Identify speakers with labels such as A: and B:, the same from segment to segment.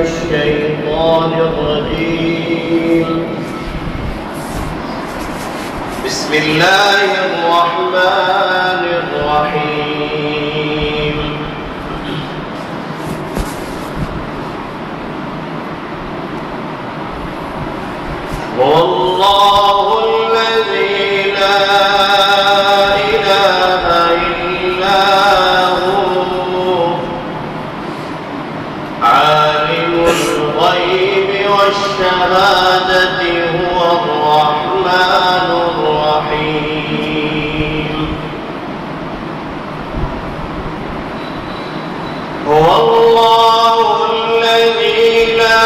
A: الشيطان الرجيم بسم الله الرحمن الرحيم والله الذي لا إله إلا هو عالم الغيب والشهادة هو الرحمن الرحيم هو الله الذي لا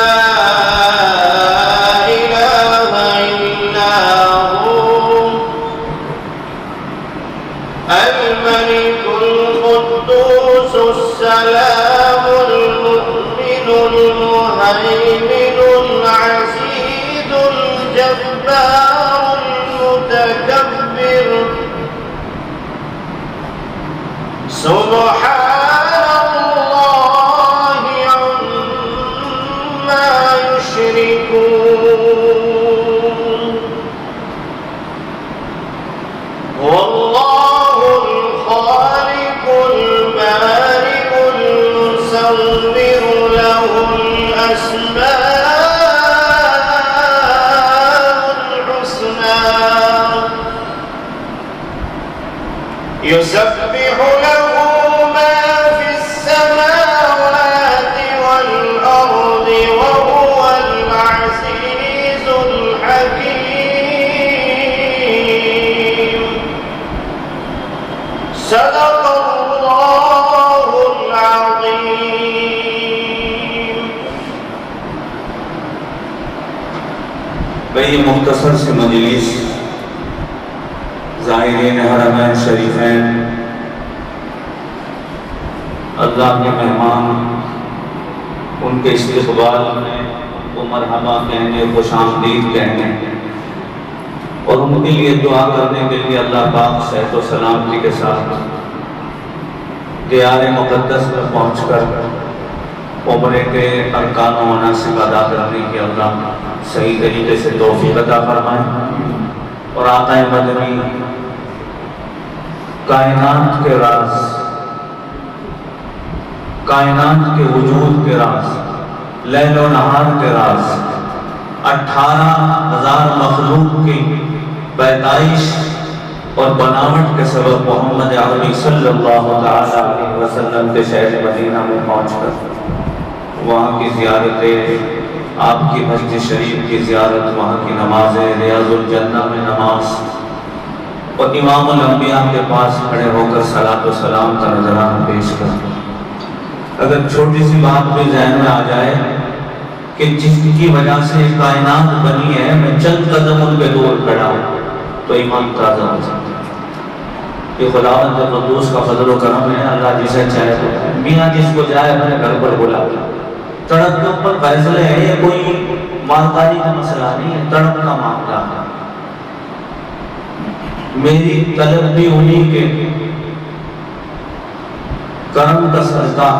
A: الملك القدوس السلام المؤمن المهيمن العزيز الجبار المتكبر سبحان الله عما يشركون والله الخالق البارئ المصور له الأسماء الحسنى يسبح له ما في السماوات والأرض وهو العزيز الحكيم صدق الله العظيم.
B: بھئی مختصر سی مجلس زائرین حرمین شریفین، اللہ کے مہمان، ان کے استقبال میں وہ مرحبا کہنے، خوش آمدید کہنے اور ان کے لیے دعا کرنے کے لیے اللہ پاک صحت و سلامتی کے ساتھ دیار مقدس میں پہنچ کر عمرے کے ارکان و مناسک ادا کرنے کی اللہ صحیح طریقے سے توفیق عطا فرمائے اور آقا مدنی کائنات کے راز، کائنات کے وجود کے راز، لیل و نہار کے راز، 18,000 مخلوق کی پیدائش اور بناوٹ کے سبب محمد عربی صلی اللہ علیہ وسلم کے شہر مدینہ میں پہنچ کر وہاں کی زیارتیں، آپ کی مسجد شریف کی زیارت، وہاں کی نمازیں، ریاض الجنہ میں نماز اور امام الانبیاء کے پاس کھڑے ہو کر صلاۃ و سلام کا نذرانہ پیش کر، اگر چھوٹی سی بات بھی ذہن میں آ جائے کہ جس کی وجہ سے کائنات بنی ہے میں چند قدم ان پہ دور کھڑا ہوں تو ایمان تازہ ہو سکتا ہے۔ یہ خداوند قدوس کا فضل و کرم ہے، اللہ جسے چاہے تو میاں جس کو جائے اپنے گھر پر بلاتا، تڑپ کے اوپر فیصلے ہیں، یہ کوئی مالداری کا مسئلہ نہیں ہے، تڑپ کا معاملہ ہے۔ میری طلب بھی انہی کے کرم کا صدقہ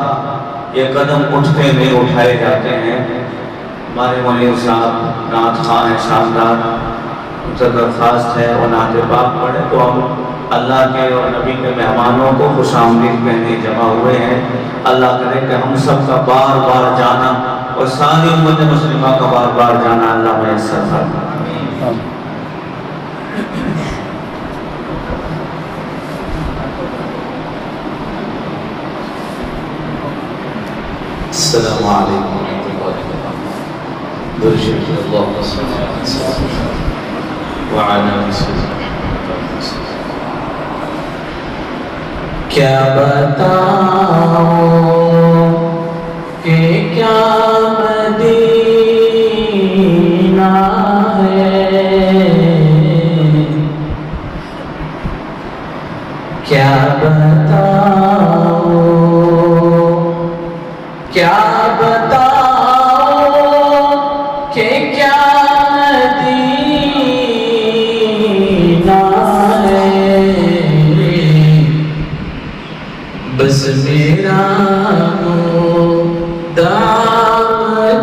B: یہ قدم اٹھتے نہیں اٹھائے جاتے ہیں۔ ہمارے منیر صاحب نعت خان ہے شاندار، ان سے درخواست ہے وہ نعت پاک پڑھے تو ہم اللہ کے اور نبی کے مہمانوں کو خوش آمدید کہنے جمع ہوئے ہیں۔ اللہ کرے کہ ہم سب کا بار بار جانا اور ساری امت مسلمہ کا بار بار جانا اللہ میسر فرمائے۔
C: السلام علیکم ورحمۃ اللہ وبرکاتہ۔ درشد اللہ صلی اللہ علیہ وسلم وعلى
D: کیا بتاؤں کہ کیا مدینہ ہے، کیا بتاؤں، کیا بتاؤں کہ کیا مدینہ ہے، بس میرا دعوت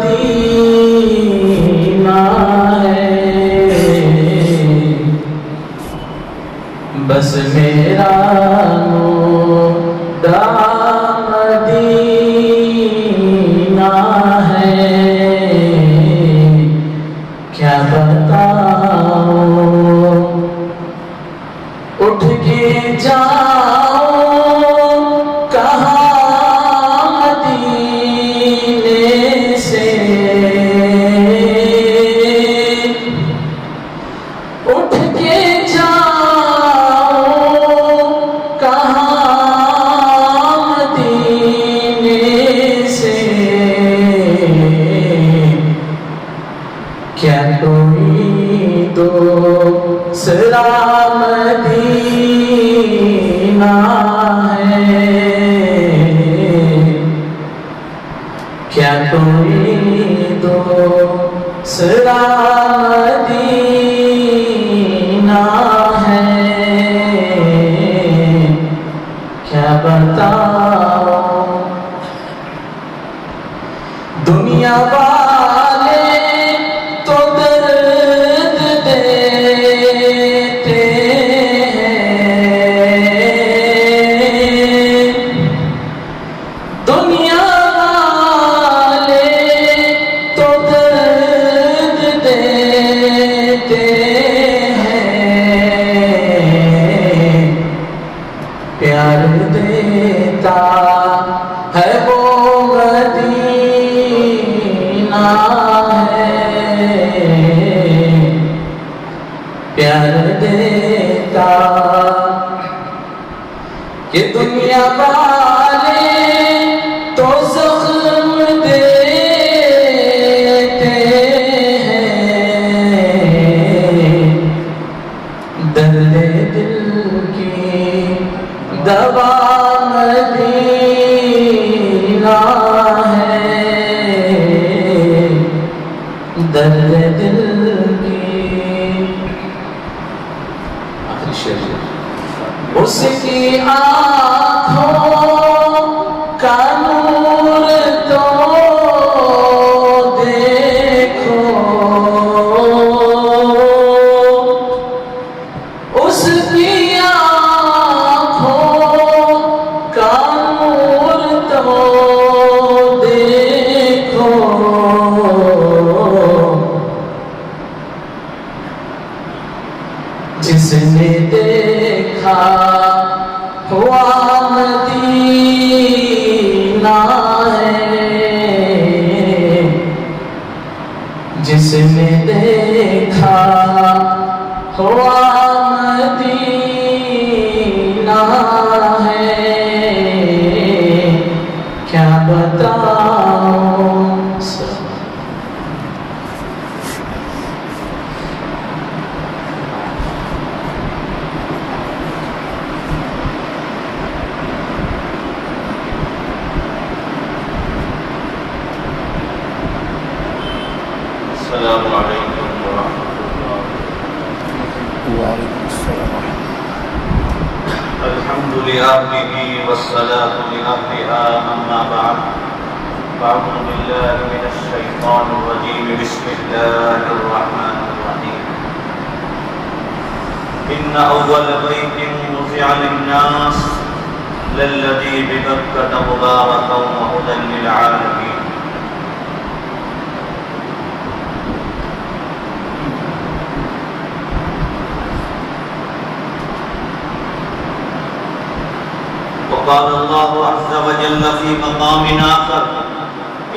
D: کیا کوئی دوسرا مدینہ ہے؟ کیا بتاؤں دنیا والے تو درد دیتے ہیں، دنیا والے تو درد دیتے ہیں، پیار دیتا ہے وہ مدینہ ہے، پیار دیتا کہ دنیا والے تو زخم دیتے ہیں، درد دل کی دوا مدینہ ہے، درد دل کی
C: آخری شعر
D: اس کی آنکھوں کا نور تو دیکھو، اس کی آنکھوں کا نور تو دیکھو، جس نے دیکھا ہوا مدینہ ہے، جس نے دیکھا ہوا مدینہ ہے، کیا بتاؤں
B: السلام علیکم ورحمۃ اللہ۔
C: وعلیکم السلام
B: الحمد لأهله والصلاة لأهلها، أما بعد فأعوذ بالله من الشيطان الرجيم، بسم الله الرحمن الرحيم۔ إن أول بيت وضع للناس للذي ببكة مباركا وهدى للعالمين۔ وقال الله عز وجل في مقام آخر: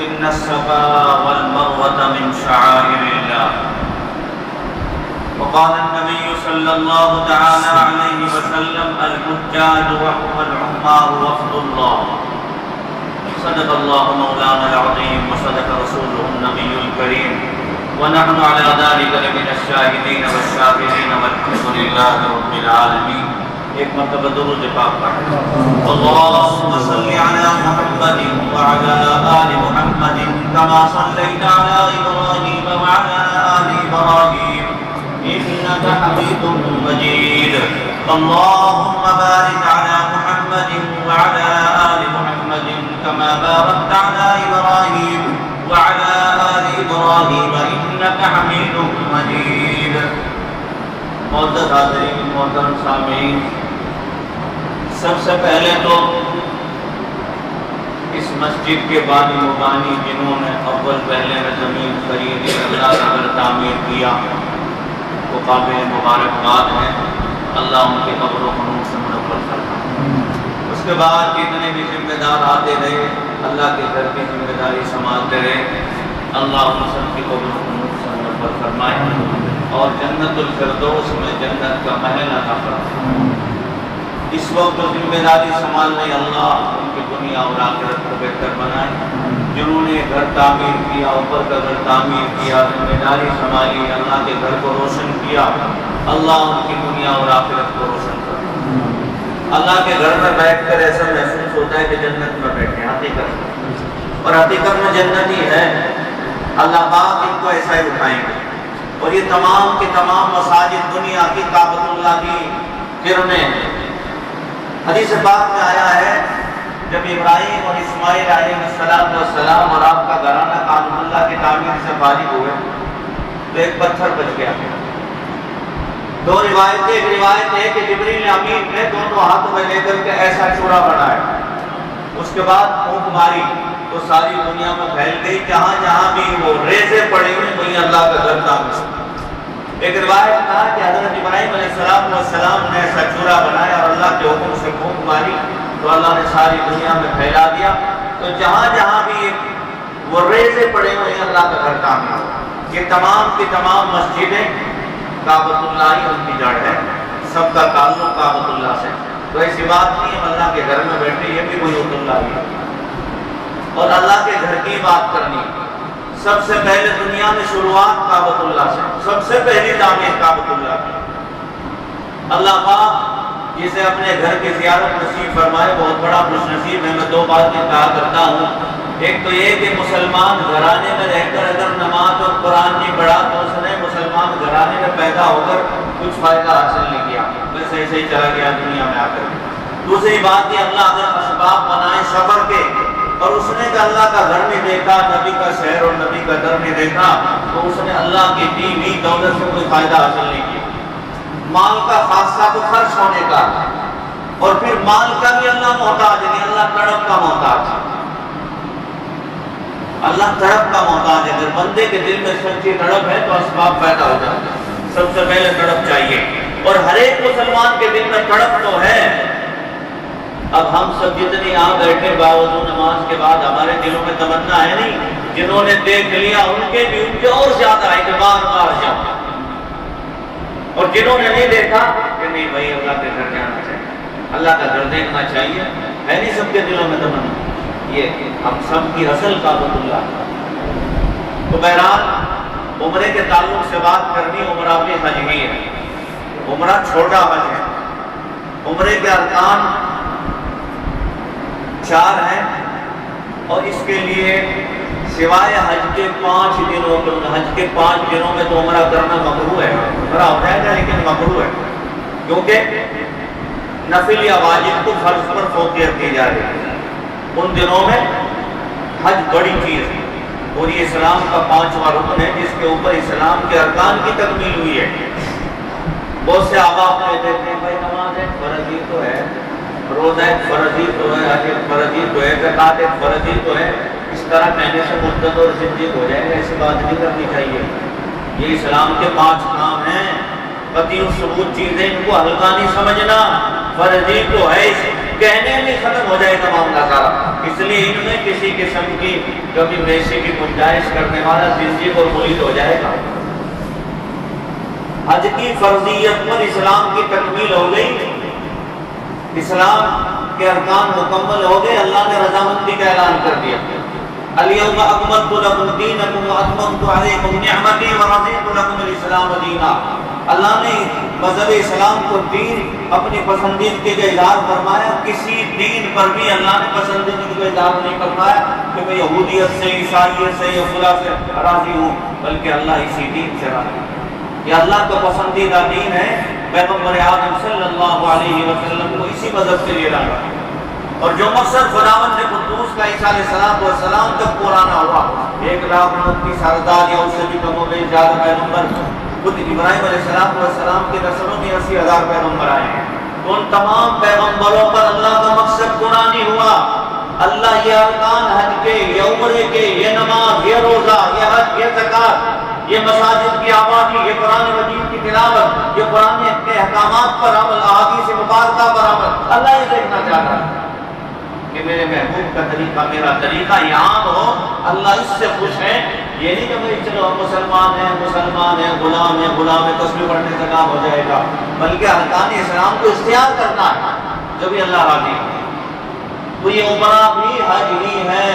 B: إن الصفا والمروة من شعائر الله۔ وقال النبي صلى الله تعالى عليه وسلم: الحجاج وهم العمار وفد الله۔ صدق الله مولانا العظيم وصدق رسوله النبي الكريم، ونحن على ذلك لمن الشاهدين والشاكرين، والحمد لله رب العالمين۔ ایک مرتبہ درود پاک پڑھیں۔ اللهم صل على محمد وعلى آل محمد كما صليت على إبراهيم وعلى آل إبراهيم إنك حميد مجيد۔ اللهم بارك على محمد وعلى آل محمد كما باركت على إبراهيم وعلى آل إبراهيم إنك حميد مجيد۔ معزز حاضرین، محترم سامعین، سب سے پہلے تو اس مسجد کے بانی مبانی جنہوں نے اول پہلے میں زمین خریدی، اللہ کا گھر تعمیر کیا، وہ قابل مبارکباد ہیں، اللہ ان کے قبر و خنوش سے منور فرمائے۔ اس کے بعد جتنے بھی ذمہ دار آتے رہے، اللہ کے گھر کی ذمہ داری سنبھالتے رہے، اللہ ان سب کی قبر و خنوش سے منور فرمائے اور جنت الفردوس میں جنت کا محل عطا فرمائے۔ اس وقت جو ذمہ داری سنبھالنے، اللہ ان کی دنیا اور آخرت کو بہتر بنائے۔ جنہوں نے گھر تعمیر کیا، اوپر کا گھر تعمیر کیا، ذمہ داری سنبھالی، اللہ کے گھر کو روشن کیا، اللہ ان کی دنیا اور آخرت کو روشن کرے۔ اللہ کے گھر میں بیٹھ کر ایسا محسوس ہوتا ہے کہ جنت میں بیٹھے، حقیقت اور حقیقت میں جنتی ہے، اللہ پاک ان کو ایسا ہی اٹھائیں گے۔ اور یہ تمام کے تمام مساجد دنیا کی کعبۃ اللہ کی کرنیں ہیں۔ حدیث پاک میں آیا ہے جب ابراہیم اور اسماعیل علیہ السلام اور آپ کا گھرانہ کعبۃ اللہ کی تعمیر سے فارغ ہوئے تو ایک پتھر بچ گیا۔ دو روایتیں، ایک روایت ہے کہ جبریل امین نے دونوں ہاتھوں میں لے کر کے ایسا چورا بنایا، اس کے بعد پھونک ماری تو ساری دنیا میں پھیل گئی، جہاں جہاں بھی وہ ریزے پڑے ہوئے وہیں اللہ کا گھر تعمیر۔ ایک روایت تھا کہ حضرت ابراہیم علیہ السلام نے ایسا چورا بنایا اور اللہ کے حکم سے پھونک ماری تو اللہ نے ساری دنیا میں پھیلا دیا، تو جہاں جہاں بھی وہ ریزے پڑے ہوئے ہیں اللہ کا گھر تعمیر۔ یہ تمام کی تمام مسجدیں کعبۃ اللہ ہی ان کی جڑ ہے، سب کا تعلق کعبۃ اللہ سے۔ تو ایسی بات نہیں ہے اللہ کے گھر میں بیٹھے یہ بھی بیت اللہ ہی ہے، اور اللہ کے گھر کی بات کرنی۔ سب سے پہلے دنیا میں شروعات کعبۃ اللہ سے، سب سے پہلی تعمیر کعبۃ اللہ کی۔ اللہ پاک جسے اپنے گھر کی زیارت نصیب فرمائے بہت بڑا خوش نصیب ہے۔ میں دو باتیں کہا کرتا ہوں، ایک تو یہ کہ مسلمان گھرانے میں رہ کر اگر نماز اور قرآن نہیں پڑھا تو اس نے مسلمان گھرانے میں پیدا ہو کر کچھ فائدہ حاصل نہیں کیا، بس ایسے ہی چلا گیا دنیا میں آ کر۔ دوسری بات یہ اللہ اگر اسباب بنائے سفر کے اور اس نے اللہ کا گھر نہیں دیکھا، نبی کا شہر اور نبی کا در نہیں دیکھا، تو اس نے اللہ کی دی ہوئی دولت سے کوئی فائدہ حاصل نہیں کیا۔ مال کا خاصہ تو خرچ ہونے کا، اور پھر مال کا بھی اللہ محتاج ہے، اللہ تڑپ کا محتاج ہے، اللہ تڑپ کا محتاج ہے۔ اگر بندے کے دل میں سچی تڑپ ہے تو اسباب پیدا ہو جاتے ہیں۔ سب سے پہلے تڑپ چاہیے، اور ہر ایک مسلمان کے دل میں تڑپ تو ہے۔ اب ہم سب جتنے یہاں بیٹھے باوضو نماز کے بعد ہمارے دلوں میں تمنا ہے نہیں، جنہوں نے دیکھ لیا ان کے اور زیادہ ہے کہ بار بار جاؤ، اور جنہوں نے نہیں دیکھا کہ نہیں بھائی اللہ کے گھر جانا چاہیے، اللہ کا گھر دیکھنا چاہیے، ہے نہیں سب کے دلوں میں تمنا۔ یہ ہم سب کی اصل کعبۃ اللہ۔ تو بہرحال عمرے کے تعلق سے بات کرنی، عمرہ بھی حج ہی ہے، عمرہ چھوٹا حج ہے۔ عمرے کے ارکان 4 ہیں، اور اس کے لیے سوائے حج کے 5 دنوں، حج کے 5 دنوں میں تو عمرہ کرنا مکروہ ہے، عمرہ ہو جائے گا لیکن مکروہ ہے، کیونکہ نفل یا واجب کو فرض پر فوقیت دی جا رہی ہے۔ ان دنوں میں حج بڑی چیز ہے، اور یہ اسلام کا 5واں رکن ہے جس کے اوپر اسلام کے ارکان کی تکمیل ہوئی ہے۔ بہت سے آبا اپنے دیکھتے ہیں بھائی نماز ایک فرض ہی تو ہے، روزہ ایک فرض ہی تو ہے، حج ایک فرض ہی تو ہے، زکوٰۃ ایک فرض ہی تو ہے، اس طرح کہنے سے مرتد اور زندیق ہو جائے گا، ایسی بات نہیں کرنی چاہیے۔ یہ اسلام کے 5 کام ہیں، قطعی ثبوت چیزیں، ان کو ہلکا نہیں سمجھنا، فرض ہی تو ہے، کہنے میں ختم ہو جائے گا معاملہ سارا۔ اس لیے ان میں کسی قسم کی کمی بیشی کی گنجائش کرنے والا زندیق اور مرید ہو جائے گا۔ حج کی فرضیت پر اسلام کی تکمیل ہو گئی، اسلام کے ارکان مکمل ہو گئے، اللہ نے رضامندی کا اعلان کر دیا۔ الیوم اکملت لکم دینکم واتممت علیکم نعمتی ورضیت لکم الاسلام دینا۔ اللہ نے مذہب اسلام کو دین اپنی پسندیدگی کا اظہار فرمایا، کسی دین پر بھی اللہ نے پسندیدگی کا اظہار نہیں فرمایا کہ میں یہودیت سے، عیسائیت سے یا فلاں سے راضی ہوں، بلکہ اللہ اسی دین سے راضی ہے۔ یہ اللہ کا پسندیدہ دین ہے، پیغمبر اعظم صلی اللہ علیہ وسلم کو اسی مذہب کے لیے لایا، اور جو مقصد خداوند نے قدوس کا عیسیٰ علیہ السلام تک پرانا ہوا، 1,29,000 یا اس سے بھی کم و بیش زیادہ پیغمبر، خود ابراہیم علیہ السلام کے نسلوں میں 80,000 پیغمبر آئے ہیں، تو ان تمام پیغمبروں پر اللہ کا مقصد پورا نہیں ہوا۔ اللہ یہ ارکان حج کے، یہ عمرے کے، یہ نماز، یہ روزہ، یہ حج، یہ زکوٰۃ، یہ مساجد کی آبادی، یہ قرآن مجید کی تلاوت، یہ قرآن کے احکامات پر عمل، احادیث مبارکہ پر عمل، اللہ یہ دیکھنا چاہتا ہے کہ میرے محبوب کا طریقہ، میرا طریقہ یہ عام ہو، اللہ اس سے خوش ہے۔ یہ نہیں کہ بھائی چلو ہم مسلمان ہیں، غلام ہیں، تسبیح پڑھنے سے کام ہو جائے گا، بلکہ ارکان اسلام کو اختیار کرنا ہے جب بھی اللہ راضی ہے۔ تو یہ عمرہ بھی حج ہی ہے،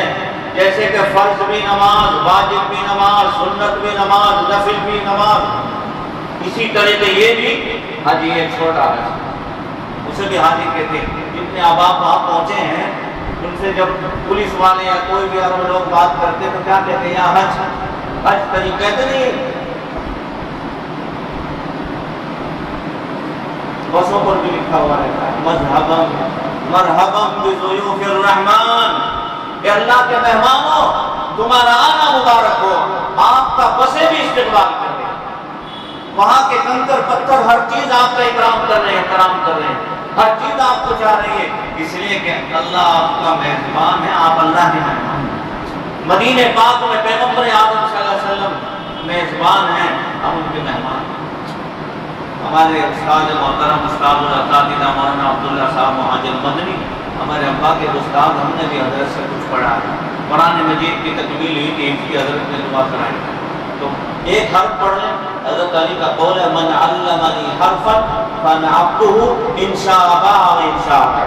B: جیسے کہ فرض بھی نماز، واجب بھی نماز، سنت بھی نماز، نفل بھی نماز، اسی طرح یہ بھی حج ہی ہے، چھوٹا حج، اسے بھی حج کہتے ہیں۔ جتنے احباب وہاں پہنچے ہیں ان سے جب پولیس والے یا کوئی بھی عرب لوگ بات کرتے تو کیا کہتے ہیں؟ یا حج حج تری کہتے نہیں. بسوں پر بھی لکھا ہوا رہتا ہے مذہبم مرحبم بضیوف الرحمن، کہ اللہ کے مہمانوں تمہارا آنا مبارک ہو، آپ کا بسیں بھی استقبال کر رہے ہیں. وہاں کے کنکر پتھر ہر چیز آپ کا اکرام کر رہے ہیں، احترام کر رہے ہیں، ہر چیز آپ کو چاہ رہی ہے، اس لیے کہ اللہ آپ کا مہمان ہے، آپ اللہ کے مہمان ہیں. مدینہ پاک میں پیغمبر اعظم صلی اللہ علیہ وسلم میزبان ہیں، ہم ان کے مہمان ہیں. ہمارے استاد محترم استاد الاساتذہ مولانا عبداللہ صاحب مہاجر مدنی، ہمارے ابا کے استاد، ہم نے بھی حضرت سے کچھ پڑھا ہے. قرآن مجید کی تکمیل ہوئی کہ ان کی حضرت نے دعا کرائی، تو ایک حرف پڑھ لیں. حضرت علی کا قول ہے من علمنی حرفا فانا عبدہ ان شاء باع و ان شاء باع.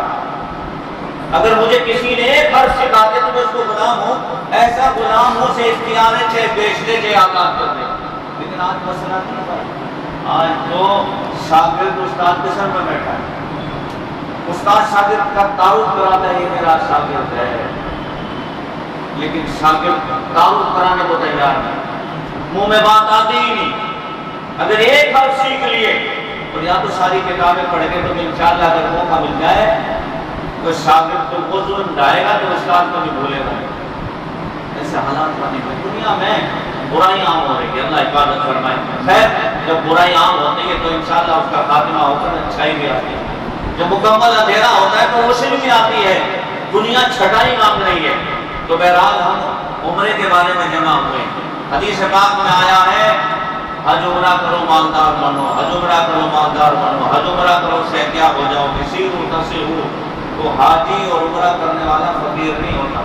B: اگر مجھے کسی نے ایک حرف سکھا دے تو میں اس کو غلام ہوں، ایسا غلام ہوں سے اختیار ہے چاہے بیچ دے چاہے آزاد کر دے. لیکن آج مسئلہ نہیں ہے، آج تو شاگرد استاد کے سر میں بیٹھا ہے. استاد شاگرد کا تعارف کراتا ہے یہ میرا شاگرد ہے، لیکن شاگرد تعارف کرانے کو تیار نہیں، منہ میں بات آتی ہی نہیں. اگر ایک حرف سیکھ لیے اور یا تو ساری کتابیں پڑھ کے تو انشاءاللہ اگر موقع مل جائے تو شاگرد تو وہ ظلم ڈائے گا تو استاد کو بھی بھولے گا. ایسے حالات بنے ہوئے دنیا میں، برائی عام ہو رہی ہے، اللہ حفاظت فرمائے. خیر جب برائی عام ہوتی ہے تو انشاءاللہ اس کا خاتمہ ہوتا ہے، اچھائی بھی آتی ہے. جب مکمل اندھیرا ہوتا ہے تو روشنی بھی آتی ہے، دنیا چھٹائی مانگ رہی ہے. تو بہرحال ہم عمرے کے بارے میں جمع ہوئے. حدیث پاک میں آیا ہے حج عمرہ کرو مالدار بنو، حج عمرہ کرو مالدار بنو، حج عمرہ کرو سے کیا ہو جاؤ، کسی تصیحو. تو حاجی اور عمرہ کرنے والا فقیر نہیں ہوتا،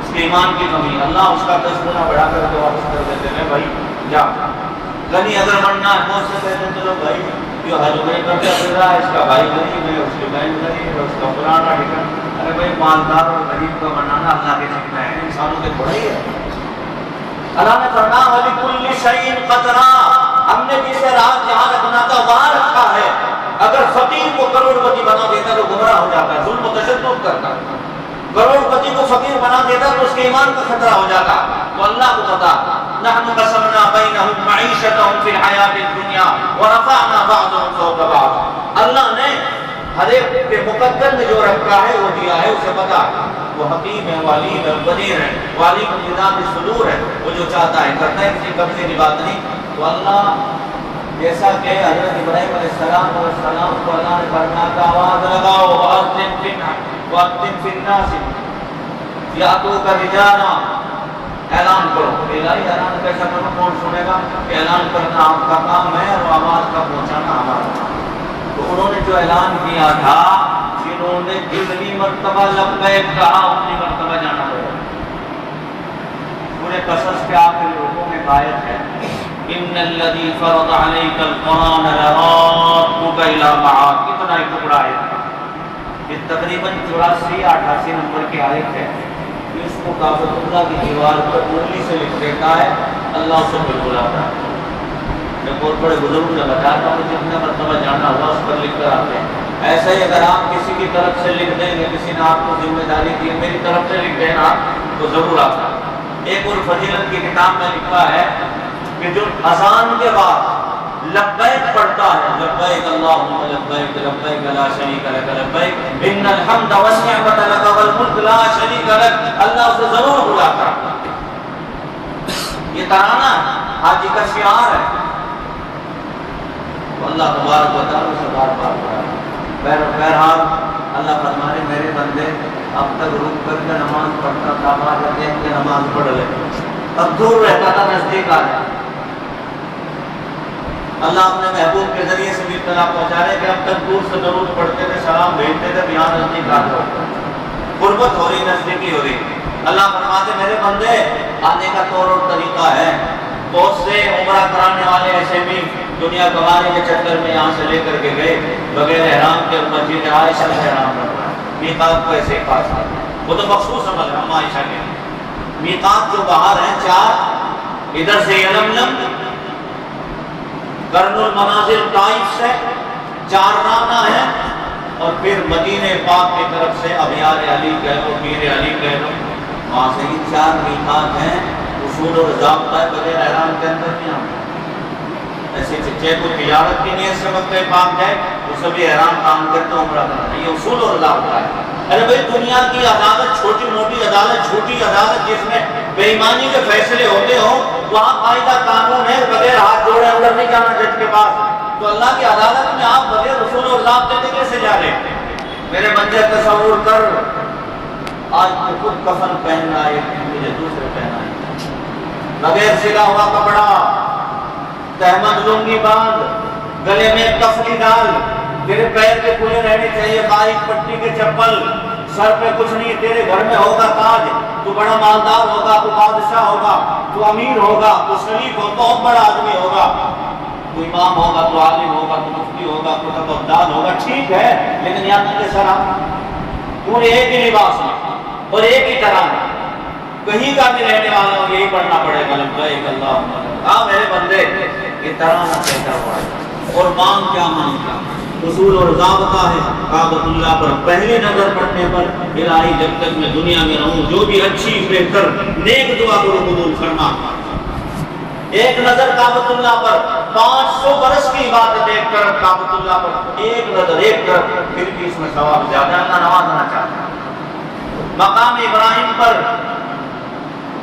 B: اس کے ایمان کی کمی. اللہ اس کا 10 گنا بڑھا کر کے واپس کر دیتے ہیں. بھائی جا غنی اگر بننا ہے موت سے کہتے ہیں چلو بھائی جو حج عمرہ کرتا پھر رہا ہے، اس کا بھائی غریب ہے، اس کی بہن غریب ہے، اس کا پرانا ٹھکانا. ارے بھائی مالدار اور غریب کا بنانا اللہ کے ذمہ ہے، انسانوں کے تھوڑا ہی ہے. اللہ نے فرمایا وَلِكُلِّ شَيْءٍ قَدْرًا، ہم نے جسے راز جہاں رکھنا تھا وہاں رکھا ہے. اگر فقیر کو کروڑپتی بنا دیتا تو گمراہ ہو جاتا ہے، ظلم و تشدد کرتا. کروڑپتی کو فقیر بنا دیتا تو اس کے ایمان کا خطرہ ہو جاتا. تو اللہ کو پتا نحن قسمنا بینہم معیشتہم فی الحیات الدنیا ورفعنا بعضهم فوق بعض. اللہ نے ہر ایک کے مقدر میں جو رکھا ہے وہ دیا ہے، اسے پتا. وہ حکیم ہے، علیم ہے، قدیر ہے، والی کو نظام صدور ہے، وہ جو چاہتا ہے کرتا ہے، کسی قبضے کی بات نہیں. تو اللہ جیسا کہ حضرت ابراہیم علیہ السلام کو اللہ نے فرمایا کہ آواز لگاؤ وَأَذِّن فِي النَّاسِ يَأْتُوكَ رِجَالًا، اعلان کرو. الہی اعلان کیسا کرو، کون سنے گا؟ اعلان کرنا آپ کا کام ہے اور آواز کا پہنچانا ہمارا کام. تو انہوں نے جو اعلان کیا تھا، جنہوں نے جتنی مرتبہ لبیک کہا اتنی مرتبہ جانا پڑا. پورے قصص کے آخری رکوع میں آیت ہے ان الذی فرض علیک القرآن لرادک الی معاد. کتنا ہی ٹکڑا ہے، یہ تقریباً 84-88 نمبر کی آیت ہے. اس کو کعبۃ اللہ کی دیوار پر انگلی سے لکھ دیتا ہے، اللہ اسے بلاتا ہے. میں بہت بڑے بزرگ نے بتایا تھا کہ جتنا مرتبہ جانا ہوا اس پر لکھ کر آتے ہیں. ایسا ہی اگر آپ کسی کی طرف سے لکھ دیں گے، کسی نے آپ کو ذمہ داری دی ہے میری طرف سے لکھ دینا تو ضرور آتا. ایک اور فضیلت کی کتاب میں لکھا ہے کہ جو اذان کے بعد لبیک پڑھتا ہے، لبیک اللہم لبیک لبیک لا شریک لک لبیک ان الحمد والنعمت لک والملک لا شریک لک، اللہ اسے ضرور بلاتا. یہ ترانہ حاجی کا شعار ہے. اللہ تبارک و تعالیٰ سے بار بار پڑھا. بہرحال اللہ فرمانے میرے بندے اب تک رک کر کے نماز پڑھتا تھا، آج دیکھ کے نماز پڑھ لے. اب دور رہتا تھا، نزدیک آ جائے. اللہ اپنے محبوب کے ذریعے سے بھی اطلاع پہنچا رہے کہ اب تک دور سے درود پڑھتے تھے، سلام بھیجتے تھے، یہاں نزدیک آ جاؤ. قربت ہو رہی، نزدیکی ہو رہی. اللہ فرماتے میرے بندے آنے کا طور اور طریقہ ہے. بہت سے عمرہ کرانے والے ایسے بھی دنیا کمانے کے چکر میں یہاں سے لے کر کے گئے بغیر احرام کے مسجد عائشہ میں احرام رکھا. میقات کو ایسے پاس ہے، وہ تو مخصوص عمل ہے. ہم عائشہ کے میقات جو باہر ہیں 4، ادھر سے یلملم، قرن المنازل طائف سے 4 رانہ ہے، اور پھر مدینہ پاک کی طرف سے ابیار علی کہہ لو، پیر علی کہہ لو، وہاں سے ہی 4 میقات ہیں، اصول اور ضابطہ ہے، بغیر احرام کے اندر نہیں آتا۔ ایسے چچے کو تجارت کی نیت سے مکہ پاک جائے وہ سبھی احرام کام کرتے عمرہ کرنا، یہ اصول اور ضابطہ ہے۔ ارے بھائی دنیا کی عدالت، چھوٹی موٹی عدالت، جھوٹی عدالت جس میں بے ایمانی کے فیصلے ہوتے ہوں، وہاں قاعدہ قانون ہے بغیر ہاتھ جوڑے اندر نہیں جانا جج کے پاس۔ تو اللہ کی عدالت میں آپ بغیر اصول اور ضابطے کے کیسے جا رہے ہیں؟ میرے بندے تصور کر، آج تو خود کفن پہننا ہے، مجھے دوسرے پہنا ہے، بغیر سلا ہوا کپڑا، تہمت لنگی باندھ، گلے میں کفنی ڈال، تیرے پیر کے کھلے رہنے چاہیے، باریک پٹی کے چپل، سر پہ کچھ نہیں، تیرے گھر میں ہوگا تاج، تو بڑا مالدار ہوگا، تو بادشاہ ہوگا، تو امیر ہوگا، تو شریف ہوگا، بہت بڑا آدمی ہوگا، تو امام ہوگا، تو عالم ہوگا، تو مفتی ہوگا، تو ابدال ہوگا، ٹھیک ہے، لیکن یہاں کے سر پورے ایک ہی لباس میں اور ایک ہی طرح میں، کہیں کا بھی رہنے والا ہوں یہی پڑھنا پڑے گا لبیک اللہم، ہاں میرے بندے یہ طرح نہ کہتا ہوا ہے۔ اور مانگ کیا مانگتا، اصول اور ضابطہ ہے کعبۃ اللہ پر پہلی نظر پڑنے پر، الہی جب تک میں دنیا میں رہوں جو بھی اچھی بہتر نیک دعا کو قبول فرما۔ ایک نظر کعبۃ اللہ پر، 500 برس کی عبادت ایک طرف، کعبۃ اللہ پر ایک نظر ایک طرف، پھر بھی اس میں ثواب زیادہ اللہ نوازنا چاہتا ہے۔ مقام ابراہیم پر،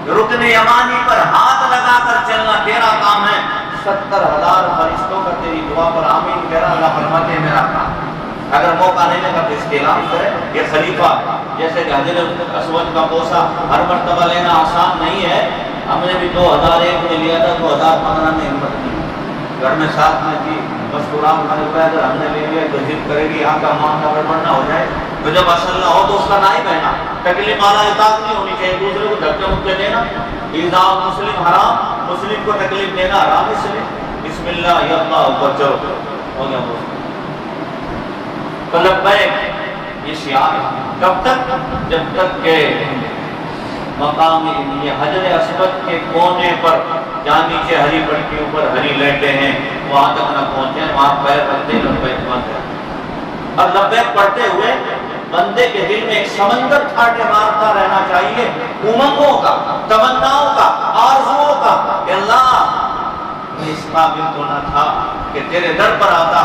B: رکن یمانی پر ہاتھ لگا کر چلنا تیرا کام ہے، 70,000 فرشتوں کا تیری دعا پر آمین کہہ رہا، اللہ فرماتے ہیں میرا کام۔ اگر موقع نہیں لگا تو استعلام کرے، یہ خلیفہ جیسے کہ حجر اسود کا بوسہ ہر مرتبہ لینا آسان نہیں ہے، ہم نے بھی 2001 میں لیا تھا، 2015 میں ہمت نہیں، گھر میں ساتھ میں تھی، بس قرآن کھانے پہ اگر ہم نے لے لیا تو ضد کرے گی، یہاں کا معاملہ گڑبڑ نہ ہو جائے، تو جب اصل نہ ہو تو اس کا نہ ہی بہنا، تکلیف والا اطاعت نہیں ہونی چاہیے، دوسرے کو دھکے مکے دینا، ایذاء مسلم حرام، مسلم کو تکلیف دینا حرام، اس لیے بسم اللہ یا اللہ اکبر چلو ہو گیا بس۔ تو لبیک یہ شعار ہے، کب تک؟ جب تک کہ مقام یہ حجر اسود کے کونے پر جہاں نیچے ہری پٹیوں پر ہری لائٹیں ہیں وہاں تک نہ پہنچے، وہاں پیر رکھتے لبیک بند ہے۔ اور لبیک پڑھتے ہوئے بندے کے دل میں ایک سمندر ٹھاٹے مارتا رہنا چاہیے، امنگوں کا، تمناؤں کا، آرزوؤں کا، کہ اللہ میں اس قابل تو نہ تھا کہ تیرے در پر آتا،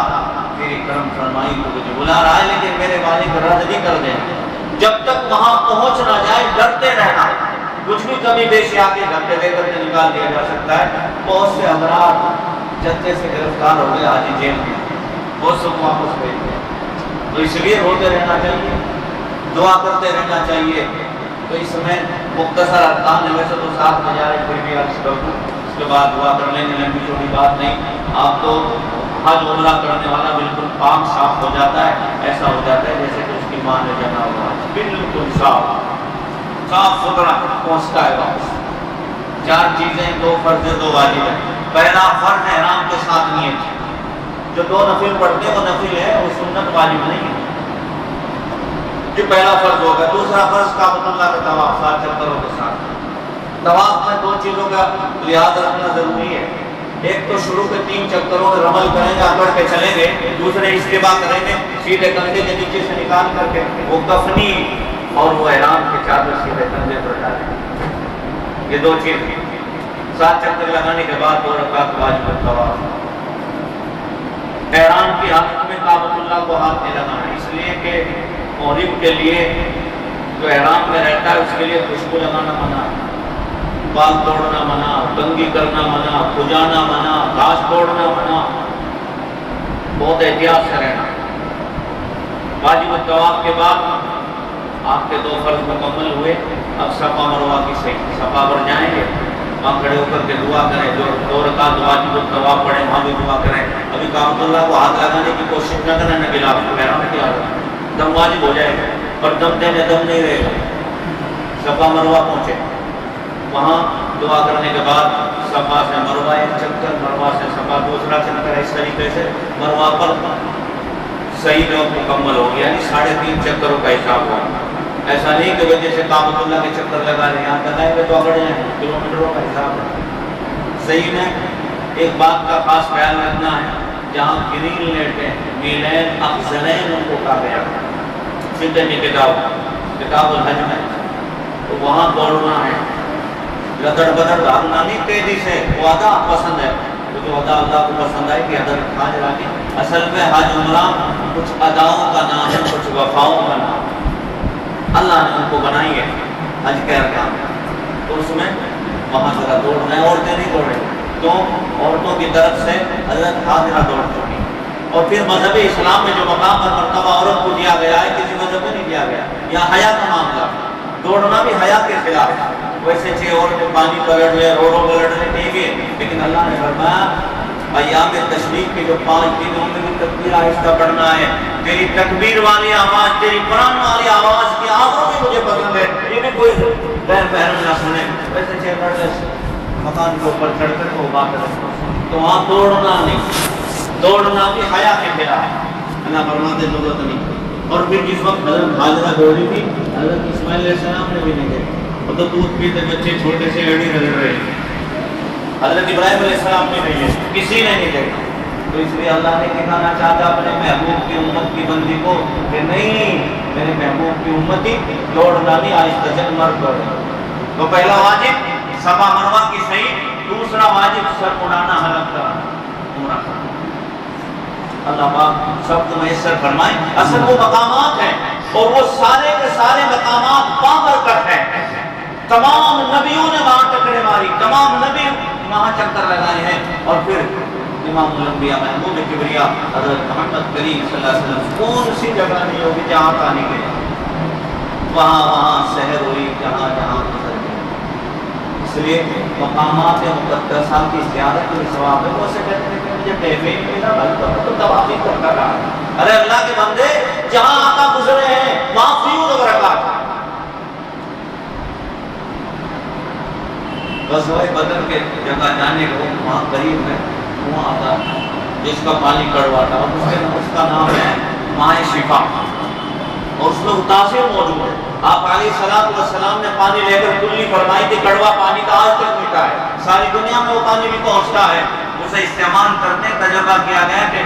B: تیری کرم فرمائی تو مجھے بلا رہا ہے، لیکن میرے مالک رد نہیں کر دیں۔ جب تک وہاں پہنچ نہ جائے ڈرتے رہنا، کچھ بھی کمی بیشی آ کے گھنٹے دے کر کے نکال دیا جا سکتا ہے۔ بہت سے حضرات جتے سے گرفتار ہو گئے آج جیل میں، بہت سے واپس بھیج گئے، تو اس لیے روتے رہنا چاہیے، دعا کرتے رہنا چاہیے۔ تو اس میں مختصر ارکان ہے، ویسے تو 7 بجائے پھر بھی عرض کر دوں، اس کے بعد دعا کر لیں گے، لمبی چھوٹی بات نہیں۔ آپ تو حج عمرہ کرنے والا بالکل پاک صاف ہو جاتا ہے، ایسا ہو جاتا ہے جیسے کہ اس کی ماں نے جنا ہوا، بالکل صاف ستھرا پہنچتا ہے واپس۔ 4 چیزیں، 2 فرض 2 واجب ہیں۔ پہلا فرض احرام کے ساتھ نیت، جو 2 نفل پڑھتے ہیں وہ نفل ہے، وہ سنت واجب نہیں ہے، یہ پہلا فرض ہوگا۔ دوسرا فرض کعبۃ اللہ کا طواف 7 چکروں کے ساتھ۔ طواف میں 2 چیزوں کا لحاظ رکھنا ضروری ہے، ایک تو شروع کے 3 چکروں میں رمل کریں گے، اکڑ کے چلیں گے، دوسرے استباء کریں گے، سیدھے کندھے کے نیچے سے نکال کر کے وہ کفنی اور وہ احرام کے چادر سیدھے کندھے پر ڈالیں گے، یہ 2 چیز۔ 7 چکر لگانے کے بعد 2 رکعت واجب الطواف۔ احرام کی حالت میں کعبۃ اللہ کو ہاتھ نہیں لگانا، اس لیے کہ محرم کے لیے جو احرام میں رہتا ہے اس کے لیے خوشبو لگانا منع ہے، بال توڑنا منع، کنگھی کرنا منع، کھجانا منع، گھاس توڑنا منع، بہت احتیاط سے رہنا۔ واجب الطواف کے بعد آپ کے 2 فرض مکمل ہوئے، اب صفا مروہ کی صفا پر جائیں گے، وہاں کھڑے ہو کر کے دعا کریں، جو 2 رکعت واجب الطواف پڑھیں وہاں بھی دعا کریں۔ ابھی کعبۃ اللہ کو ہاتھ لگانے کی کوشش نہ کریں، نہ خلاف احرام کی حالت، دم واجب ہو جائے گا، اور دم دینے دم نہیں رہے گا۔ صفا مروہ پہنچے، وہاں دعا کرنے کے بعد صفا سے مروہ 1 چکر، مروہ سے صفا 2 چکر، اس طریقے سے مروہ پر صحیح جو مکمل ہو گیا، یعنی 3.5 چکروں کا حساب ہوا۔ ایسا نہیں کہ وجہ سے کعبۃ اللہ کے چکر لگا رہے ہیں، یہاں لگائیں گے تو اگڑ جائیں، کلومیٹروں کا حساب ہے۔ صحیح میں ایک بات کا خاص خیال رکھنا ہے، جہاں گرین لیٹیں میلین افضلین ان کو کہا گیا سندھ میں کتاب الحج میں، تو وہاں دوڑنا ہے، لدڑ بدڑ بھاگنا نہیں، تیزی سے، وہ ادا پسند ہے، جو ادا اللہ کو پسند آئے کہ حضرت حاج راجی اصل میں حج عمرہ کچھ اداؤں کا نام ہے، کچھ وفاؤں کا نام، اللہ نے ان کو بنائی ہے حج کے ارکان، تو اس میں وہاں ذرا دوڑنا ہے، عورتیں نہیں دوڑ رہی، تو عورتوں کی طرف سے حضرت حاضرہ دوڑ چکی، اور پھر مذہب اسلام میں جو مقام اور مرتبہ عورت کو دیا گیا ہے کسی مذہب میں نہیں دیا گیا، یا حیا کا معاملہ، دوڑنا بھی حیا کے خلاف ہے، ویسے چھ عورتیں پانی پلٹ لے، رو رو پلٹ لے، ٹھیک ہے، لیکن اللہ نے فرمایا ایام تشریق کے جو 5 دن ان میں بھی تکبیر آہستہ پڑھنا ہے، تیری تکبیر والی آواز، تیری قرآن والی آواز کی آواز بھی مجھے پسند ہے، یہ بھی کوئی غیر محرم نہ سنے، ویسے چھ پڑھ لے مکان کے اوپر چڑھ کر وہ بات رکھنا، تو وہاں دوڑنا نہیں، دوڑنا بھی حیا کے خلاف ہے، اللہ فرماتے ضرورت نہیں، اور پھر جس وقت حضرت حاجرہ دوڑی تھی، حضرت اسماعیل علیہ السلام نے بھی نہیں دیکھا، وہ تو دودھ پیتے بچے چھوٹے سے ایڑی نظر رہے، حضرت ابراہیم علیہ السلام نے نہیں دیکھا، کسی نے نہیں دیکھا، تو اس لیے اللہ نے دکھانا چاہتا اپنے محبوب کی امت کی بندی کو کہ نہیں، میرے محبوب کی امتی دوڑنا نہیں، آہستہ سے مرد کر، تو پہلا واجب صفا مروہ کی صحیح، دوسرا واجب سر اڑانا حلق کا عمرہ کا، اللہ پاک سب کو میسر فرمائے، اصل وہ مقامات ہیں، اور وہ سارے کے سارے مقامات بابرکت ہیں، تمام نبیوں نے وہاں ٹکرے ماری، تمام نبی وہاں چکر لگائے ہیں، اور پھر امام الانبیاء محمود کبریا حضرت محمد کریم صلی اللہ علیہ وسلم کون سی جگہ نہیں ہوگی جہاں پانی گئے، وہاں سحر ہوئی، جہاں گزر گئے، اس لیے مقامات مقدسہ کی زیارت کی ثواب ہے، وہ سے کہتے ہیں کہ مجھے ٹیبے ہی ملا بلکہ تو طواف ہی کرتا رہا، ارے اللہ کے بندے جہاں آقا گزرے ہیں وہاں فیوز و برکات، غزوہ بدر کے جگہ جانے کو وہاں قریب ہے، وہاں آتا جس کا پانی کڑوا تھا، اس کا نام ہے مائے شفا، اور اس میں تاثیر موجود ہے، آپ علیہ السلام نے پانی لے کر کلی فرمائی تھی، کڑوا پانی کا آج تک میٹھا ہے، ساری دنیا میں وہ پانی بھی پہنچتا ہے، اسے استعمال کرتے تجربہ کیا گیا کہ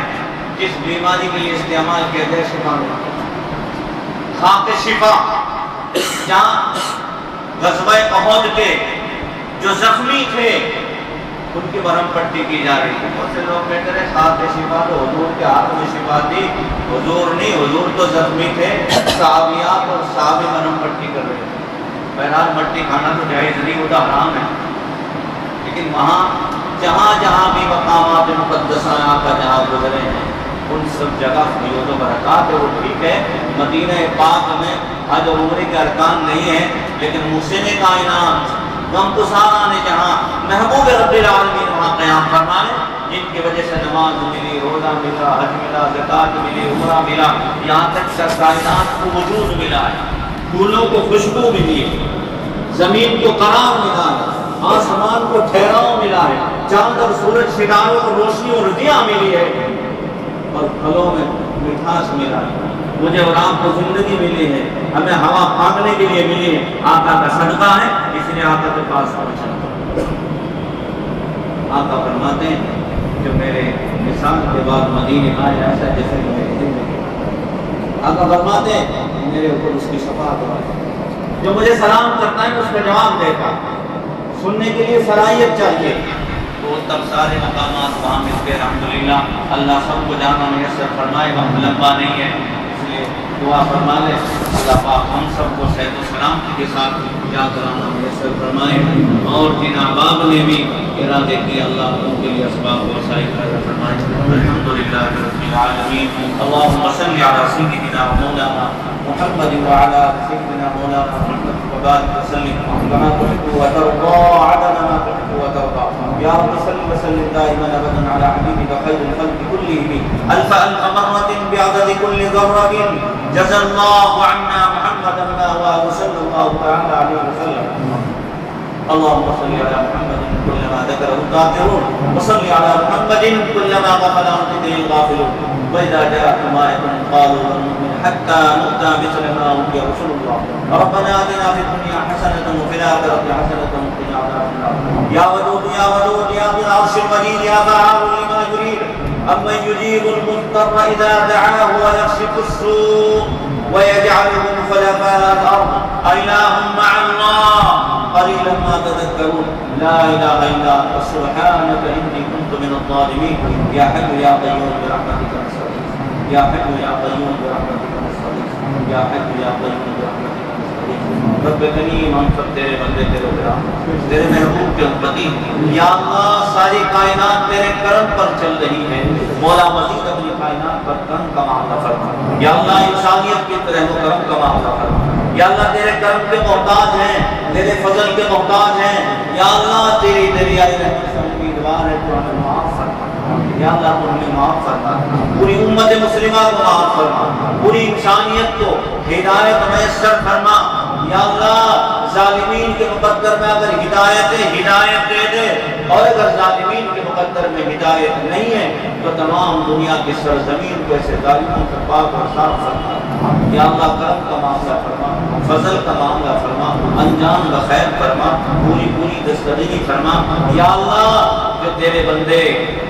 B: جس بیماری کے لیے استعمال کیا گیا شفا میں، خاک شفا، جہاں غزوہ احد کے جو زخمی تھے ان کی مرہم پٹی کی جا رہی ہے، بہت سے لوگ کہتے ہیں خاک شفا تو حضور کے ہاتھ میں شفا تھی، حضور نہیں، حضور تو زخمی تھے، صحابیات اور صحابی مرہم پٹی کر رہے تھے، بہرحال مٹی کھانا تو جائز نہیں، وہ تو حرام ہے، لیکن وہاں جہاں جہاں بھی مقامات مقدسہ کا جہاں گزرے ہیں ان سب جگہ فیوز و برکات ہے، وہ ٹھیک ہے، مدینہ پاک میں حج اور عمرے کے ارکان نہیں ہیں، لیکن محسن کائنات غم گسارا نے جہاں محبوب رب العالمین وہاں قیام فرمائے، جن کی وجہ سے نماز ملی، روزہ ملا، حج ملا، زکات ملی، عمرہ ملا، یہاں تک کائنات کو وجود ملا ہے، پھولوں کو خوشبو ملی ہے، زمین کو قرار ملا ہے، آسمان کو ٹھہراؤ ملا ہے، چاند اور سورج ستاروں کو روشنی اور ضیاء ملی ہے، اور پھلوں میں مٹھاس ملا ہے، مجھے اور آپ کو زندگی ملی ہے، ہمیں ہوا پھانکنے کے لیے ملی ہے، آقا کا صدقہ ہے، اس لیے آقا کے پاس پہنچا، آقا فرماتے ہیں جو میرے مثال کے بعد مدینے آئے ایسا جیسے کہ میری زندگی، آقا فرماتے ہیں میرے اوپر اس کی شفاعت ہو ہے، جو مجھے سلام کرتا ہے اس کا جواب دیتا، سننے کے لیے صلاحیت چاہیے، تو تب سارے مقامات وہاں مل کے الحمدللہ اللہ سب کو جانا میسر فرمائے، وقت لمبا نہیں ہے، اس لیے دعا فرما لے اللہ پاک ہم سب کو صحت و سلامتی کے ساتھ یاد کرانا میسر فرمائے، اور جن احباب نے بھی ارادے کیے اللہ ان کے لیے اسباب و وسائل پیدا فرمائے، الحمدللہ رب العالمین، اللهم صل علی سیدنا مولانا محمد وعلى سيدنا مولانا محمد وبارك وسلم كما تحب وترضى عدد ما تحب وترضى، يا رب صل وسلم دائما ابدا على حبيبك خير الخلق كلهم الف الف مره بعدد كل ذره، جزا الله عنا محمدا ما هو صلى الله تعالى عليه وسلم، اللهم صل على محمد كلما ذكره الذاكرون، وصل على محمد كلما غفل عن ذكره الغافلون، واذا جاءتهم آية قالوا لن نؤمن حتى نؤتى مثل ما أوتي رسل الله، ربنا آتنا في الدنيا حسنة وفي الآخرة حسنة وقنا عذاب النار، يا ودود يا ودود يا ذا العرش المجيد يا ذا العرش المجيد، أَمَّنْ يُجِيبُ الْمُضْطَرَّ إِذَا دَعَاهُ وَيَكْشِفُ السُّوءَ وَيَجْعَلُكُمْ خُلَفَاءَ الْأَرْضِ أَإِلَٰهٌ مَّعَ اللَّهِ قَلِيلًا مَّا تَذَكَّرُونَ لَا إِلَٰهَ إِلَّا أَنتَ سُبْحَانَكَ إِنِّي كُنتُ مِنَ الظَّالِمِينَ يَا حَيُّ يَا قَيُّومُ بِرَحْمَتِكَ نَسْتَغِيثُ يَا حَيُّ يَا قَيُّومُ بِرَحْمَتِكَ نَسْتَغِيثُ يَا حَيُّ يَا قَيُّومُ بِرَحْمَتِكَ نَسْتَغِيثُ رب کریم ہم سب تیرے بندے تیرے غلام تیرے محبوب کے امتی یا اللہ ساری کائنات تیرے کرم پر چل رہی ہے مولا مزید اپنی کائنات پر کرم کا معاملہ فرما یا اللہ انسانیت کی طرح کرم کا معاملہ فرما یا اللہ تیرے کرم کے محتاج ہیں تیرے فضل کے محتاج ہیں یا اللہ تیری دریائے رحمت سے امیدوار ہے تو ہمیں معاف فرما یا اللہ تو ہمیں معاف فرما پوری امت مسلمہ کو معاف فرما پوری انسانیت کو ہدایت میسر فرما یا اللہ ظالمین کے مقدر میں اگر ہدایت دے دے اور اگر ظالمین کے مقدر میں ہدایت نہیں ہے تو تمام دنیا کی سرزمین کو ایسے ظالموں سے پاک اور صاف فرما یا اللہ کرم کا معاملہ فرما فضل کا معاملہ فرما انجام بخیر فرما پوری دستگیری فرما یا اللہ جو تیرے بندے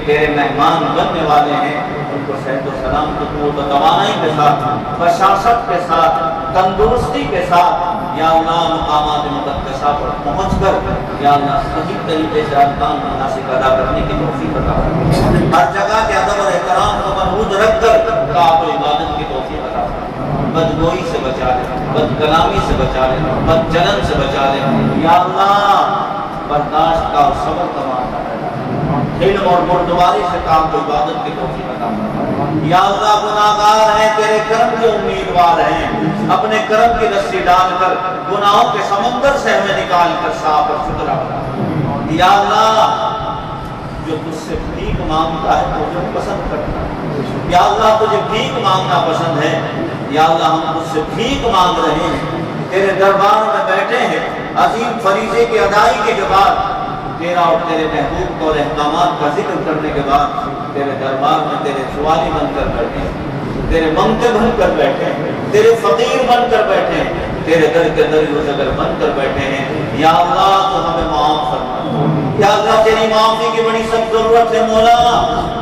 B: تیرے مہمان بننے والے ہیں ان کو صحت و سلام قوت و توانائی کے ساتھ بشاشت کے ساتھ تندرستی کے ساتھ یا اللہ مقامات مقدسہ پر پہنچ کر یا اللہ صحیح طریقے سے ارکان مناسک ادا کرنے کی توفیق عطا فرما ہر جگہ کے ادب اور احترام کو مربوط رکھ کر طاعت و عبادت کی توفیق عطا فرما بدگوئی سے بچا لے بد کلامی سے بچا لے بد چلن سے بچا لے یا اللہ برداشت کا اور صبر کا معاملہ علم اور مردواری سے کام کو عبادت کی توفیق عطا فرما یا اللہ گناہگار ہیں تیرے کرم کے امیدوار ہیں اپنے کرم کی رسی ڈال کر گناہوں کے سمندر سے ہمیں نکال کر صاف اور ستھرا بنا یا اللہ جو تجھ سے بھیک مانگتا ہے تو جو پسند کرتا ہے یا اللہ تجھے بھیک مانگنا پسند ہے یا اللہ ہم تجھ سے بھیک مانگ رہے ہیں تیرے دربار میں بیٹھے ہیں عظیم فریضے کی ادائیگی کے بعد تیرا اور تیرے محبوب کو اور احکامات کا ذکر کرنے کے بعد تیرے دربار میں تیرے سوالی بن کر بیٹھے تیرے منگتے بن کر بیٹھے تیرے فقیر بن کر بیٹھے تیرے در کے در وزگر بن کر بیٹھے ہیں یا اللہ تو ہمیں معاف فرما یا اللہ تیری معافی کی بڑی سخت ضرورت ہے مولا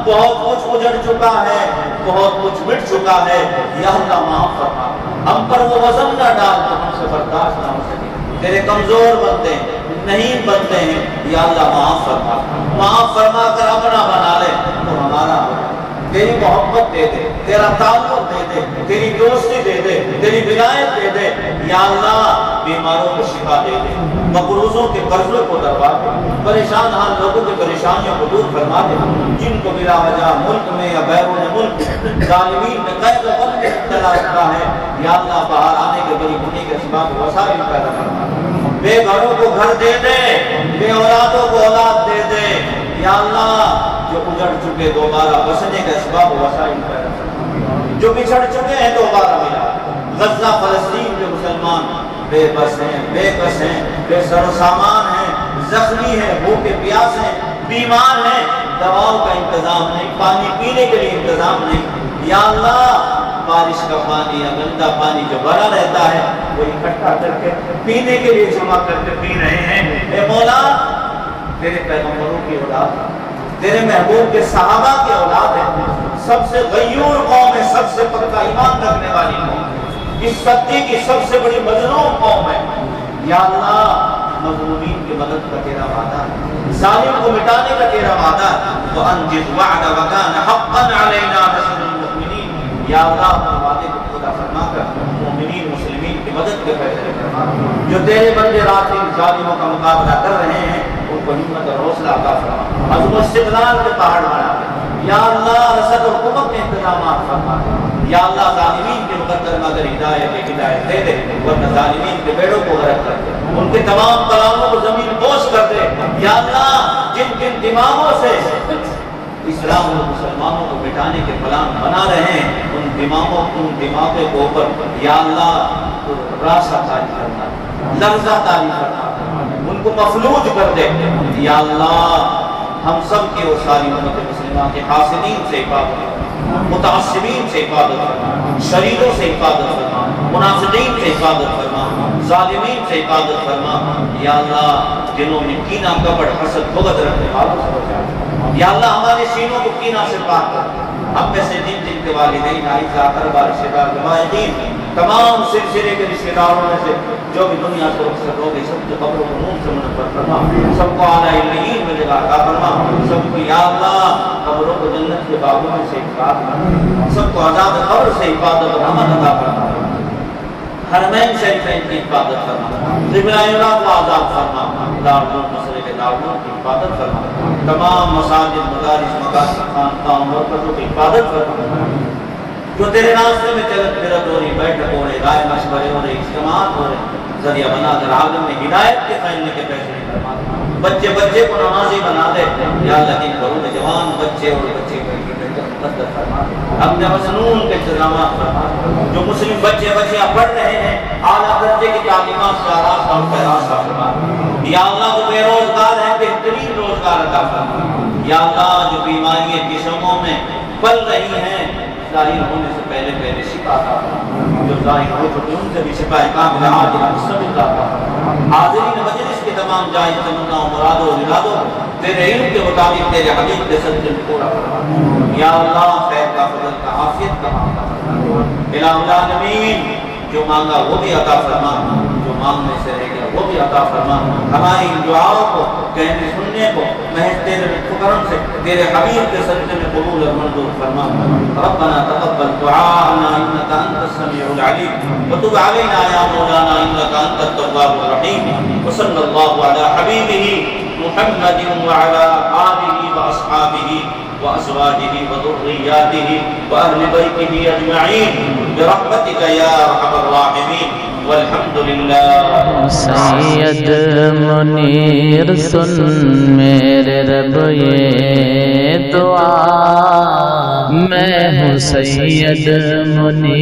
B: بہت کچھ اجڑ چکا ہے بہت کچھ مٹ چکا ہے یا اللہ معاف فرما ہم پر وہ وزن نہ ڈال تو ہم سے برداشت نہ ہو سکے تیرے کمزور بنتے ہیں نہیں بنتے ہیں یا اللہ معاف فرما کر اپنا بنا لے تو ہمارا تیری محبت دے دے تیرا تعلق دے دے تیری دوستی دے دے تیری ولایت دے دے یا اللہ بیماروں کو شفا دے دے مقروضوں کے قرضوں کو دربا دے پریشان حال لوگوں کی پریشانیوں کو دور فرما دے جن کو بلا وجہ ملک میں یا بیرون ملک ظالمین میں قید و بند میں مبتلا رکھا ہے یا اللہ باہر آنے کے بڑی بنی کے اسباب وسائل پیدا فرما بے گھروں کو گھر دے دے بے اولادوں کو اولاد دے دے یا اللہ جو اجڑ چکے دوبارہ بسنے کا اسباب وسائل پیدا فرما جو بچھڑ چکے ہیں دوبارہ ملا غزہ فلسطین کے مسلمان بے بس ہیں بے کس ہیں بے سر و سامان ہیں زخمی ہیں بھوکے پیاس ہیں بیمار ہیں دواؤں کا انتظام نہیں پانی پینے کے لیے انتظام نہیں یا اللہ بارش کا پانی یا گندا پانی جو بھرا رہتا ہے وہ اکٹھا کر کے پینے کے لیے جمع کر کے پی رہے ہیں اے مولا تیرے پیغمبروں کی اولاد تیرے محبوب کے صحابہ کی اولاد ہے سب سے غیور قوم ہے سب سے پکا ایمان رکھنے والی قوم ہے اس سطح کی سب سے بڑی مظلوم قوم ہے یا اللہ مظلومین کی مدد کا تیرا وعدہ ہے ظالم کو مٹانے کا تیرا وعدہ ہے وَأَنْجِزْ وَعْدَ وَكَانَ حَقًّا عَلَيْنَا نَصْرُ الْمُؤْمِنِينَ یا اللہ اپنے وعدے کو پورا فرما کر مومنین مسلمین کی مدد کے فیصلے فرما جو تیرے بندے رات ان ظالموں کا مقابلہ کر رہے ہیں ان کو ہمت اور حوصلہ عطا فرما عزم و استقلال کے پہاڑ بنا یا اللہ رسد اور قوت کے انتظامات فرما یا اللہ ظالمین کے مقدر میں اگر ہدایت دے دے ورنہ ظالمین کے بیڑوں کو غرق کر دے ان کے تمام کلاموں کو زمین بوس کر دے یا اللہ جن جن دماغوں سے اسلام اور مسلمانوں کو مٹانے کے پلان بنا رہے ہیں ان دماغوں کے اوپر یا اللہ راسا تاری کرنا لرزہ تاری کرنا ان کو مفلوج کر دے یا اللہ ہم سب کی اور ساری امت مسلمہ کے حاسدین سے حفاظت فرما متعصبین سے حفاظت فرما شریروں سے حفاظت فرما منافقین سے حفاظت فرما، ظالمین سے حفاظت فرما۔ یا اللہ دلوں میں کینہ کپٹ حسد بغض رکھنے والوں سے بچا، یا اللہ ہمارے سینوں کو کینہ سے پاک کر۔ ہم میں سے جن جن کے والدین عائزہ اقربا رشتہ دار جماعتین تمام سلسلے کے رشتہ داروں میں سے جو بھی دنیا کو رخصت ہو گئی، سب کے قبروں کو نور سے منور فرما، سب کو اعلیٰ علین میں جگہ عطا فرما، سب کو یا اللہ قبروں کو جنت کے باغوں میں سے حفاظت فرما، سب کو عذاب قبر سے حفاظت و امن عطا فرما، حرمین شریفین کی حفاظت فرما، قبلہ اللہ کو آزاد فرما، دارالعلوم مسئلے کے دارالعلوم کی حفاظت فرما، تمام مساجد مدارس مقاصد خانقاہوں مرکزوں کی حفاظت فرما، جو تیرے راستے میں چلت پھرت ہو رہی، بیٹھک ہو رہی، رائے مشورے ہو رہے، اجتماعات ہو رہے، ذریعہ بنا کر عالم میں ہدایت کے پھیلنے کے فیصلے فرما، بچے بچے کو نمازی بنا دے، یا اللہ جن گھروں میں جوان بچے اور بچے مقدر فرما، اپنے مسنون کے انتظامات فرما، جو مسلم بچے بچیاں پڑھ رہے ہیں اعلیٰ درجے کی تعلیمات سے آراستہ اور پیراستہ فرما، یا اللہ جو بے روزگار ہیں بہترین روزگار عطا فرما، یا اللہ جو بیماریاں جسموں میں پل رہی ہیں ظاہر ہونے سے پہلے پہلے شفا عطا فرما، جو ظاہر ہو چکے ان سے بھی شفا کاملہ عاجلہ مستمرہ عطا فرما، حاضرین مجلس کے تمام جائز تمنا و مراد و ارادوں تیرے علم کے مطابق تیرے حبیب کے صدقے میں پورا فرما، یا اللہ خیر کا فضل کا عافیت کا عطا فرما، الہ العالمین جو مانگا وہ بھی عطا فرما، جو مانگنے سے رہ گیا وہ بھی عطا فرما، ہماری دعاؤں کو کہنے سننے کو محض تیرے کرم سے تیرے حبیب کے صدقے میں قبول اور منظور فرما، ربنا تقبل دعاءنا انك انت السميع العليم وتب علينا يا مولانا انك انت التواب الرحيم، وصلى الله على حبيبه محمد وعلى آله وأصحابه وأزواجه وذرياته وأهل بيته أجمعين برحمتك يا أرحم الراحمين والحمد لله۔
D: سید منیر سن میرے رب یہ دعا، میں ہوں سید منیر